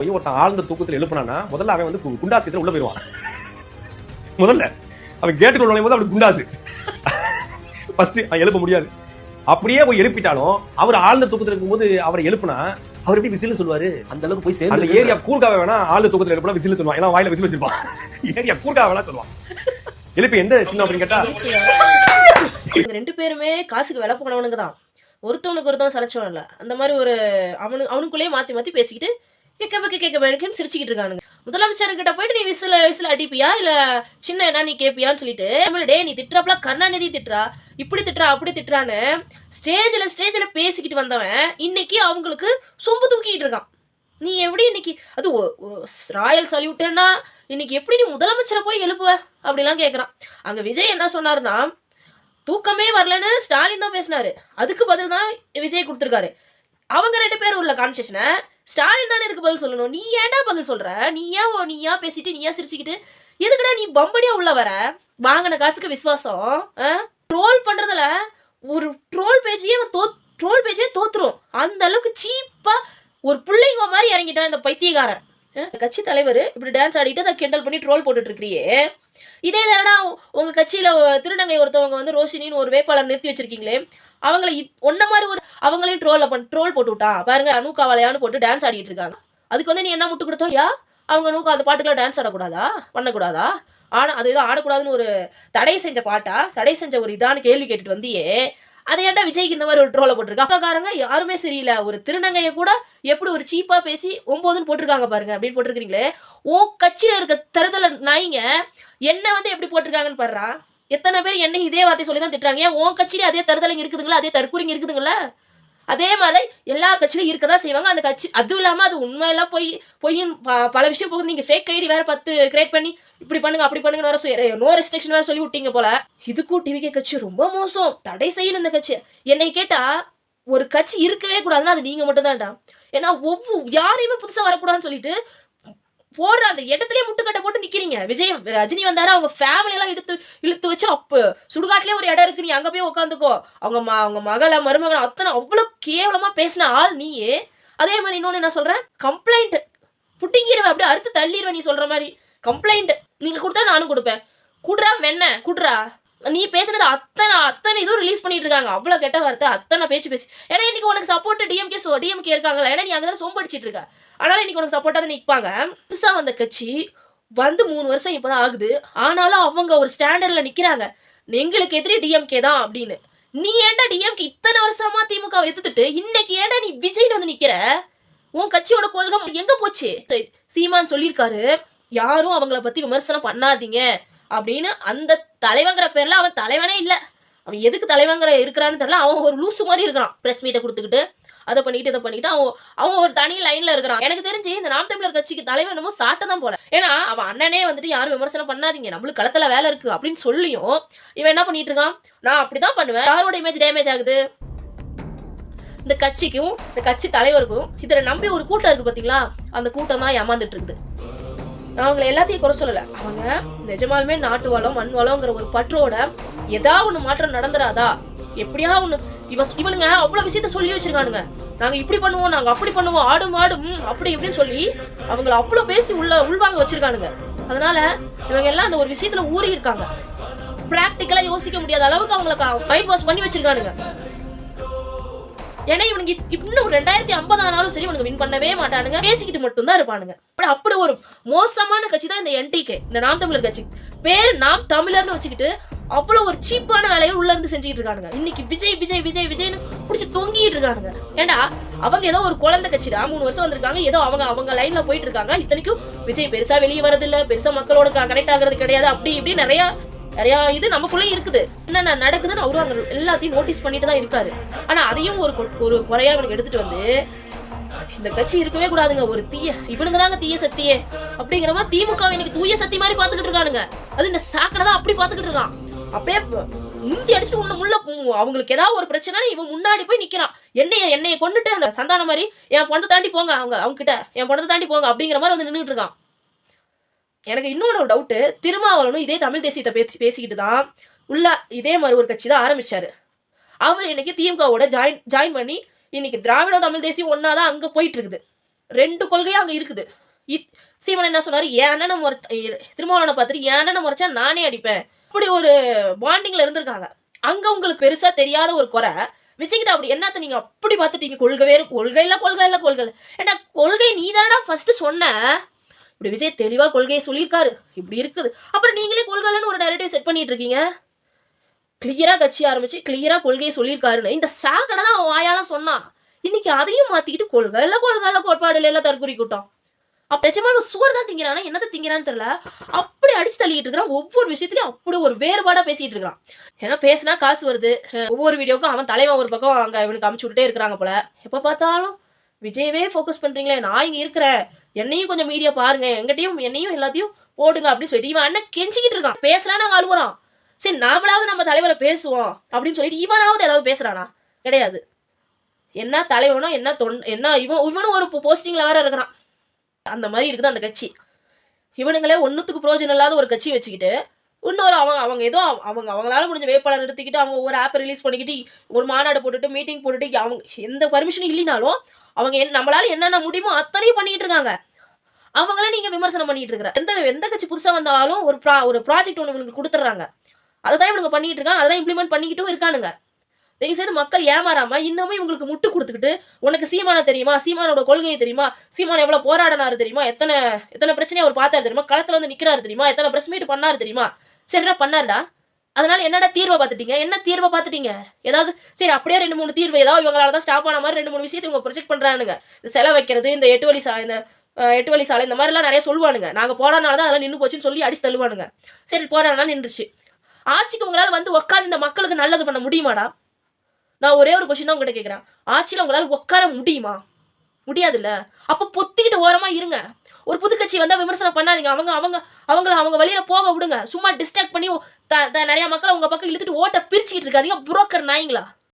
ஒருத்தன் ஆழ்ந்த தூக்கத்தில் எழுப்பினானா முதல்ல அவன் வந்து குண்டாஸ் கேஸ்ல உள்ள போயிடுவான். முதல்ல அவன் கேட்டுக்குள்ள நுழையும் போது அவனுக்கு குண்டாசு ஃபர்ஸ்ட் அவன் எழுப்ப முடியாது. அப்படியே போய் எழுப்பிட்டாலும் அவர் ஆழ்ந்த தூக்கத்தில் இருக்கும்போது அவரை எழுப்புனா அவர் எப்படி விசில் சொல்லுவாரு? அந்த அளவுக்கு போய் சேர்ந்து அந்த ஏரியா கூர்காவை வேணா ஆழ்ந்த தூக்கத்தில் எழுப்பினா விசில் சொல்லுவான். ஏன்னா வாயில விசில் வச்சிருப்பான். ஏரியா கூர்காவை வேணா சொல்லுவான். எழுப்பி எந்த சின்ன அப்படின்னு கேட்டா ரெண்டு பேருமே காசுக்கு விலை போனவனுங்க தான். ஒருத்தவனுக்கு ஒருத்தவன் சலைச்சவன் இல்ல. அந்த மாதிரி ஒரு அவனுக்குள்ளேயே மாத்தி மாத்தி பேசிக்கிட்டு கேட்க சிரிச்சுக்கிட்டு இருக்கானுங்க. முதலமைச்சர்கிட்ட போயிட்டு நீ விசில அடிப்பியா இல்ல சின்ன என்ன நீ கேப்பியான்னு சொல்லிட்டு டே நீ திட்டுறாப்ல கருணாநிதி திட்டுறா இப்படி திட்டுறா அப்படி திட்டுறான்னு ஸ்டேஜ்ல பேசிக்கிட்டு வந்தவன் இன்னைக்கு அவங்களுக்கு சொம்பு தூக்கிட்டு இருக்கான். நீ எப்படி இன்னைக்கு அது ராயல் சல்யூட்னா இன்னைக்கு எப்படி நீ முதலமைச்சரை போய் எழுப்புவ அப்படிலாம் கேட்கறான். அங்க விஜய் என்ன சொன்னாருன்னா தூக்கமே வரலன்னு ஸ்டாலின் தான் பேசினாரு. அதுக்கு பதில் தான் விஜய் கொடுத்துருக்காரு. அவங்க ரெண்டு பேரும் உள்ள கான்வர்சேஷனை ஸ்டாலின் தானே இதுக்கு பதில் சொல்லணும். நீ ஏன்டா பதில் சொல்ற? நீயா பேசிட்டு நீயா சிரிச்சுக்கிட்டு எதுக்குடா நீ பம்படியா உள்ள வர? வாங்கின காசுக்கு விசுவாசம். ட்ரோல் பண்றதுல ஒரு ட்ரோல் பேஜே தோத்துரும். அந்த அளவுக்கு சீப்பா ஒரு பிள்ளைங்க மாதிரி இறங்கிட்டான் இந்த பைத்தியக்காரன். கட்சி தலைவர் இப்படி டான்ஸ் ஆடிட்டு அதை கிண்டல் பண்ணி ட்ரோல் போட்டுட்டு இருக்கிறியே. இதே தானடா உங்க கட்சியில திருநங்கை ஒருத்தவங்க வந்து ரோஷினின்னு ஒரு வேட்பாளர் நிறுத்தி வச்சிருக்கீங்களே, அவங்களை ஒன்ன மாதிரி ஒரு அவங்களையும் ட்ரோல் போட்டு விட்டான் பாருங்க. நூக்காவலையான்னு போட்டு டான்ஸ் ஆடிட்டு இருக்காங்க. அதுக்கு வந்து நீ என்ன முட்டு கொடுத்தோயா? அவங்க நூக்கா அந்த பாட்டுக்கெல்லாம் டான்ஸ் ஆடக்கூடாதா? பண்ணக்கூடாதா? ஆனா அது ஏதோ ஆடக்கூடாதுன்னு ஒரு தடை செஞ்ச ஒரு இதான்னு கேள்வி கேட்டுட்டு வந்தியே. அதை ஏன்டா விஜய்க்கு இந்த மாதிரி ஒரு ட்ரோலை போட்டிருக்கா? அக்காக்காரங்க யாருமே சரியில்லை. ஒரு திருநங்கைய கூட எப்படி ஒரு சீப்பா பேசி 9ன்னு போட்டிருக்காங்க பாருங்க அப்படின்னு போட்டிருக்கீங்களே. உன் கட்சியில இருக்க தருதல நாய்ங்க என்ன வந்து எப்படி போட்டிருக்காங்கன்னு பாடுறா. எத்தனை பேர் என்ன இதே வார்த்தை சொல்லி தான் திட்டுறாங்க. ஏன் உன் கட்சியில அதே தருதலைங்க இருக்குதுங்களா? அதே தற்கூரிங்க இருக்குதுங்களா? அதே மாதிரி எல்லா கட்சியிலும் இருக்கதான் செய்வாங்க. அந்த கட்சி அதுவும் இல்லாம அது உண்மையெல்லாம் பொய்யும் பல விஷயம் போகுது. நீங்க ஃபேக் ஐடி வேற 10 கிரியேட் பண்ணி இப்படி பண்ணுங்க அப்படி பண்ணுங்க வேற நோ ரெஸ்ட்ரிக்ஷன் வேற சொல்லி விட்டீங்க போல. இதுக்கும் டிவிகே கட்சி ரொம்ப மோசம். தடை செய்யணும் இந்த கட்சி. என்னை கேட்டா ஒரு கட்சி இருக்கவே கூடாதுன்னா அது நீங்க மட்டும் தான்டா. ஏன்னா யாரையுமே புதுசா வரக்கூடாதுன்னு சொல்லிட்டு போடுற அந்த இடத்துலயே முட்டுக்கட்டை போட்டு நிக்கிறீங்க. விஜய் ரஜினி வந்தாரு, அவங்க ஃபேமிலி எல்லாம் இழுத்து வச்சு சுடுகாட்டுலயே ஒரு இடம் இருக்கு, நீ அங்க போய் உட்காந்துக்கோ. அவங்க மகளை மருமகளை அத்தனை அவ்வளவு கேவலமா பேசின ஆள் நீயே. அதே மாதிரி இன்னொன்னு என்ன சொல்றேன், கம்ப்ளைண்ட் புட்டிங்கிருவேன் அப்படியே அறுத்து தள்ளிடுவேன். நீ சொல்ற மாதிரி கம்ப்ளைண்ட் நீங்க கொடுத்தா நானும் கொடுப்பேன். குடுறா வெண்ண குடுறா. நீ பேசுனது அத்தனை இதுவும் ரிலீஸ் பண்ணிட்டு இருக்காங்க. அவ்வளவு கெட்ட வார்த்தை அத்தனை பேசி. ஏன்னா இன்னைக்கு உனக்கு சப்போர்ட் டிஎம்கே இருக்காங்களா? ஏன்னா நீ அங்கதான் சொம்படிச்சிட்டு இருக்க. ஆனாலும் இன்னைக்கு உனக்கு சப்போர்ட்டா தான் நிற்பாங்க. புதுசா வந்த கட்சி வந்து 3 வருஷம் இப்பதான் ஆகுது. ஆனாலும் அவங்க ஒரு ஸ்டாண்டர்ட்ல நிக்கிறாங்க. எங்களுக்கு எதிரி டிஎம்கே தான் அப்படின்னு. நீ ஏன்டா டிஎம்கே இத்தனை வருஷமா திமுக எதிர்த்துட்டு இன்னைக்கு ஏன்டா நீ விஜய் வந்து நிக்கிற? உன் கட்சியோட கொள்கை எங்க போச்சு? சீமான் சொல்லியிருக்காரு, யாரும் அவங்கள பத்தி விமர்சனம் பண்ணாதீங்க அப்படின்னு. அந்த தலைவங்கிற பேர்ல அவன் தலைவனே இல்ல. அவன் எதுக்கு தலைவங்கிற இருக்கிறான்னு தெரியல. அவன் ஒரு லூசு மாதிரி இருக்கிறான். பிரஸ் மீட்டை கொடுத்துக்கிட்டு அதை பண்ணிட்டு இதை பண்ணிட்டு அவன் ஒரு தனி லைன்ல இருக்கிறான். எனக்கு தெரிஞ்சு இந்த நாம் தமிழர் கட்சிக்கு தலைவர் என்னமோ சாட்டதான் போல. ஏன்னா அவன் அண்ணனே வந்துட்டு யாரும் விமர்சனம் பண்ணாதீங்க, நம்மளுக்கு களத்துல வேலை இருக்கு அப்படின்னு சொல்லியும் இவன் என்ன பண்ணிட்டு இருக்கான், நான் அப்படிதான் பண்ணுவேன். யாரோட இமேஜ் டேமேஜ் ஆகுது? இந்த கட்சிக்கும் இந்த கட்சி தலைவருக்கும் இதுல நம்பி ஒரு கூட்டம் இருக்கு பாத்தீங்களா, அந்த கூட்டம் தான் ஏமாந்துட்டு இருக்குது. அவங்களை எல்லாத்தையும் குறை சொல்லல. அவங்க நிஜமாலுமே நாட்டு வளம் மண் வளம்ங்கிற ஒரு பற்றோட ஏதாவது ஒண்ணு மாற்றம் நடந்துராதா, எப்படியா ஒண்ணு இவனுங்க அவ்வளவு விஷயத்த சொல்லி வச்சிருக்கானுங்க. நாங்க இப்படி பண்ணுவோம், நாங்க அப்படி பண்ணுவோம், ஆடும் அப்படி இப்படின்னு சொல்லி அவங்களை அவ்வளவு பேசி உள்வாங்க வச்சிருக்கானுங்க. அதனால இவங்க எல்லாம் அந்த ஒரு விஷயத்துல ஊறி இருக்காங்க. பிராக்டிக்கலா யோசிக்க முடியாத அளவுக்கு அவங்களுக்கு மைண்ட் வாஷ் பண்ணி வச்சிருக்கானுங்க. ஏன்னா இவனுக்கு இன்னும் 2050 ஆனாலும் சரி இவனுக்கு வின் பண்ணவே மாட்டானுங்க, பேசிக்கிட்டு மட்டும் தான் இருப்பானுங்க. அப்படி ஒரு மோசமான கட்சி தான் இந்த என்டிகே, இந்த நாம் தமிழர் கட்சி. பேர் நாம் தமிழர்னு வச்சுக்கிட்டு அவ்வளவு ஒரு சீப்பான வேலையை உள்ள இருந்து செஞ்சுட்டு இருக்கானுங்க. இன்னைக்கு விஜய்னு பிடிச்சி தொங்கிட்டு இருக்கானுங்க. ஏண்டா அவங்க ஏதோ ஒரு குழந்தை கட்சிடா, 3 வருஷம் வந்திருக்காங்க, ஏதோ அவங்க லைன்ல போயிட்டு இருக்காங்க. இத்தனைக்கும் விஜய் பெருசா வெளியே வரது இல்ல, பெருசா மக்களோட கனெக்ட் ஆகுறது கிடையாது. அப்படி இப்படி நிறைய இது நமக்குள்ளே இருக்குது. என்னென்ன நடக்குதுன்னு அவரும் அங்க எல்லாத்தையும் நோட்டீஸ் பண்ணிட்டு தான் இருக்காரு. ஆனா அதையும் ஒரு குறையா இவனுக்கு எடுத்துட்டு வந்து இந்த கட்சி இருக்கவே கூடாதுங்க, ஒரு இவனுங்க தாங்க தீய சக்தியே அப்படிங்கிற மாதிரி திமுக இன்னைக்கு தூய சக்தி மாதிரி பாத்துக்கிட்டு இருக்கானுங்க. அது இந்த சாக்கடை தான் அப்படி பாத்துக்கிட்டு இருக்கான். அப்படியே முந்தி அடிச்சு உள்ள அவங்களுக்கு ஏதாவது ஒரு பிரச்சனை இவன் முன்னாடி போய் நிக்கிறான். என்னைய கொண்டுட்டு அந்த சந்தான மாதிரி என் பொண்ணை தாண்டி போங்க, அவங்க கிட்ட என் பொண்ணை தாண்டி போங்க அப்படிங்கிற மாதிரி வந்து நின்றுட்டு இருக்கான். எனக்கு இன்னொரு டவுட்டு, திருமாவளவனும் இதே தமிழ் தேசியத்தை பேசிக்கிட்டு தான் உள்ள இதே மாதிரி ஒரு கட்சி தான் ஆரம்பிச்சாரு. அவர் இன்னைக்கு திமுகவோட ஜாயின் பண்ணி இன்னைக்கு திராவிட தமிழ் தேசியம் ஒன்னாதான் அங்க போயிட்டு இருக்குது. 2 கொள்கையும் அங்க இருக்குது. சீமான் என்ன சொன்னாரு, என் அண்ணனை திருமாவளவனை பார்த்துட்டு என் அண்ணனை முறைச்சா நானே அடிப்பேன். அப்படி ஒரு பாண்டிங்ல இருந்திருக்காங்க. அங்க உங்களுக்கு பெருசா தெரியாத ஒரு குறை விஜய்கிட்ட அப்படி என்னத்த நீங்க அப்படி பார்த்துட்டீங்க? கொள்கை இல்ல. ஏன்னா கொள்கை நீ தானடா ஃபர்ஸ்ட் சொன்ன. இப்படி விஜய் தெளிவா கொள்கையை சொல்லியிருக்காரு, இப்படி இருக்குது. அப்புறம் நீங்களே கொள்கைன்னு ஒரு நரேட்டிவ் செட் பண்ணிட்டு இருக்கீங்க. கிளியரா கட்சி ஆரம்பிச்சு கிளியரா கொள்கையை சொல்லியிருக்காருன்னு இந்த சாக்கடை தான் அவன் வாயால சொன்னான். இன்னைக்கு அதையும் மாத்திக்கிட்டு கொள்கை இல்ல கோட்பாடுல எல்லாம் தற்கொலை கூட்டம். அப்ப நிஜமா சோறு தான் திங்கிறானா என்னதை திங்கிறான்னு தெரியல. அப்படி அடிச்சு தள்ளிட்டு இருக்கிறான். ஒவ்வொரு விஷயத்திலயும் அப்படி ஒரு வேறுபாடா பேசிட்டு இருக்கிறான். ஏன்னா பேசினா காசு வருது. ஒவ்வொரு வீடியோக்கும் அவன் தலைவன் ஒரு பக்கம் அங்க இவனுக்கு அமுச்சு விட்டுட்டே இருக்கிறாங்க போல. எப்ப பார்த்தாலும் விஜயவே ஃபோக்கஸ் பண்றீங்களே, நான் இங்க இருக்கிறேன், என்னையும் கொஞ்சம் மீடியா பாருங்க, எங்கிட்டையும் என்னையும் எல்லாத்தையும் போடுங்க அப்படின்னு சொல்லிட்டு இவன் அண்ணன் கெஞ்சிக்கிட்டு இருக்கான். பேசலாம் நாங்க அழுகுறோம். சரி நாமளாவது நம்ம தலைவரை பேசுவோம் அப்படின்னு சொல்லிட்டு இவனாவது ஏதாவது பேசுறானா? கிடையாது. என்ன தலைவனோ என்ன இவனும் ஒரு போஸ்டிங்ல வேற இருக்கிறான். அந்த மாதிரி இருக்குது அந்த கட்சி. இவனுங்களே ஒன்னுத்துக்கு பிரயோஜனம் இல்லாத ஒரு கட்சி வச்சுக்கிட்டு இன்னொரு அவங்க ஏதோ அவங்களால முடிஞ்ச வேட்பாளர் நிறுத்திக்கிட்டு அவங்க ஒரு ஆப் ரிலீஸ் பண்ணிக்கிட்டு ஒரு மாநாடு போட்டுட்டு மீட்டிங் போட்டுட்டு அவங்க எந்த பர்மிஷனும் இல்லைனாலும் அவங்க நம்மளால என்னென்ன முடியுமோ அத்தனையும் பண்ணிட்டு இருக்காங்க. அவங்கள நீங்க விமர்சனம் பண்ணிட்டு இருக்கிற எந்த கட்சி புதுசா வந்தாலும் ஒரு ப்ராஜெக்ட் ஒன்று இவங்களுக்கு கொடுத்துட்றாங்க. அதை தான் இவங்க பண்ணிட்டு இருக்காங்க, அதை இம்ப்ளிமெண்ட் பண்ணிக்கிட்டும் இருக்கானுங்க. தயவு செய்து மக்கள் ஏமாறாம இன்னமும் இவங்களுக்கு முட்டு கொடுத்துக்கிட்டு உனக்கு சீமான தெரியுமா, சீமானோட கொள்கையை தெரியுமா, சீமான் எவ்வளவு போராடினாரு தெரியுமா, எத்தனை பிரச்சனையை அவர் பார்த்தாரு தெரியுமா, களத்துல வந்து நிக்கிறாரு தெரியுமா, எத்தனை பிரஸ் மீட் பண்ணாரு தெரியுமா, சரிடா பண்ணாருடா, அதனால என்னடா தீர்வை பார்த்துட்டீங்க? என்ன தீர்வை பார்த்துட்டீங்க? ஏதாவது சரி அப்படியே 2-3 தீர்வு ஏதாவது இவங்களாலதான் ஸ்டாப் ஆன மாதிரி 2-3 விஷயத்தை இவங்க ப்ரொஜெக்ட் பண்றானுங்க. இந்த செலவு வைக்கிறது, இந்த 8 வழி சாலை இந்த மாதிரி எல்லாம் நிறைய சொல்லுவானுங்க. நாங்க போராடினாலதான் அதெல்லாம் நின்று போச்சுன்னு சொல்லி அடிச்சு தள்ளுவானுங்க. சரி போராடினா நின்றுச்சு. ஆட்சிக்கு உங்களால வந்து உட்காந்து இந்த மக்களுக்கு நல்லது பண்ண முடியுமாடா? நான் ஒரே ஒரு கொஸ்டின் தான் உங்ககிட்ட கேட்கிறேன். ஆட்சியில உங்களால உட்கார முடியுமா? முடியாதுல்ல. அப்ப பொத்திக்கிட்டு ஓரமா இருங்க. ஒரு புது கட்சி வந்தா விமர்சனம் பண்ணாதீங்க. அவங்க வழியில போக விடுங்க. சும்மா டிஸ்ட்ராக்ட் பண்ணி நிறைய மக்களை உங்க பக்கம் இழுத்துட்டு ஓட்ட பிரிச்சுக்கிட்டு இருக்காதீங்க. புரோக்கர் நாய்ங்களா.